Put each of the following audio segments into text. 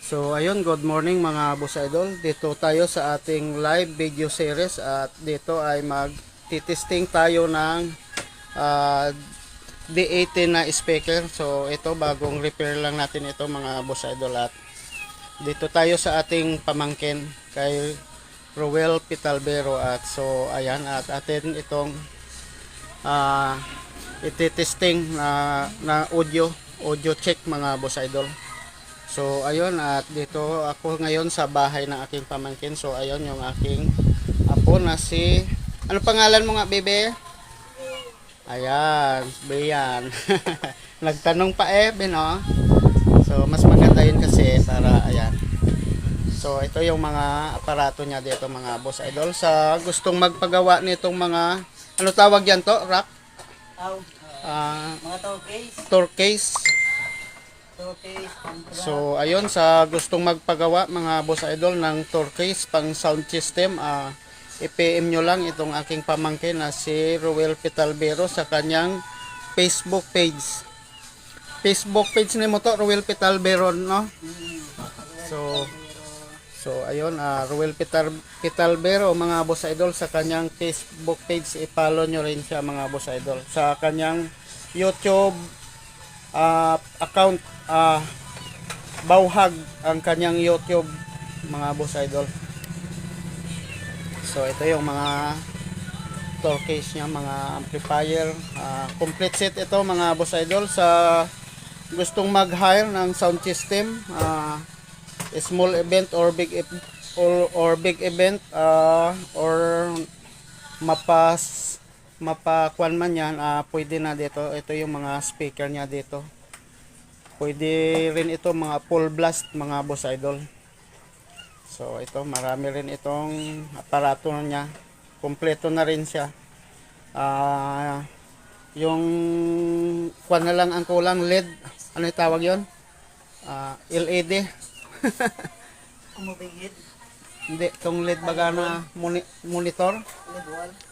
So ayun, good morning mga boss idol. Dito tayo sa ating live video series at dito ay mag-testing tayo ng D18 na speaker. So ito bagong repair lang natin ito mga boss idol at dito tayo sa ating pamangkin kay Roel Pitalbero at so ayan at atin itong iti-testing na audio check mga boss idol. So ayun at dito ako ngayon sa bahay ng aking pamangkin. So ayun yung aking apo na si ano pangalan mo nga bebe? Ayan, Brian. Nagtanong pa no? So mas maganda yun kasi para ayan. So ito yung mga aparato niya dito mga boss idol. Sa gustong magpagawa nitong mga ano tawag yan to? Rack? Mga Torque case. So ayun sa gustong magpagawa mga boss idol ng torque case pang sound system, i-PM nyo lang itong aking pamangkin na si Roel Pitalbero sa kanyang Facebook page. Facebook page ni mo to, Roel Pitalbero, no? So ayun, Roel Pitalbero mga boss idol sa kanyang Facebook page, i-follow nyo rin siya mga boss idol. Sa kanyang YouTube account, Bauhag ang kanyang YouTube mga boss idol. So ito yung mga torque case niya, mga amplifier, complete set ito mga boss idol. Sa gustong mag-hire ng sound system, small event or big event, or mapakuan man yan, pwede na dito. Ito yung mga speaker niya dito. Pwede rin ito mga full blast mga boss idol. So ito marami rin itong aparato niya. Kompleto na rin siya. Yung kuan na lang ang kulang, LED. Ano yung tawag yon? LED. kumubigid. Hindi, itong LED baga na monitor.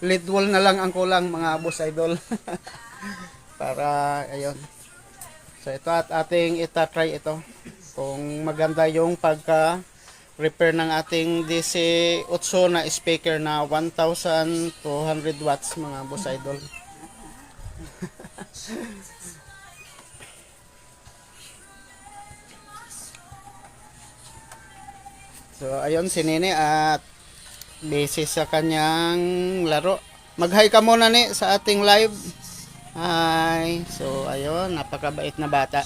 LED wall na lang ang kulang mga boss idol. Para ayun. So ito at ating itatry ito kung maganda yung pagka repair ng ating DC8 na speaker na 1200 watts mga boss idol. So ayun si Nene at busy sa kanyang laro. Mag-hi ka muna ni sa ating live. Hi. So ayun, napakabait na bata.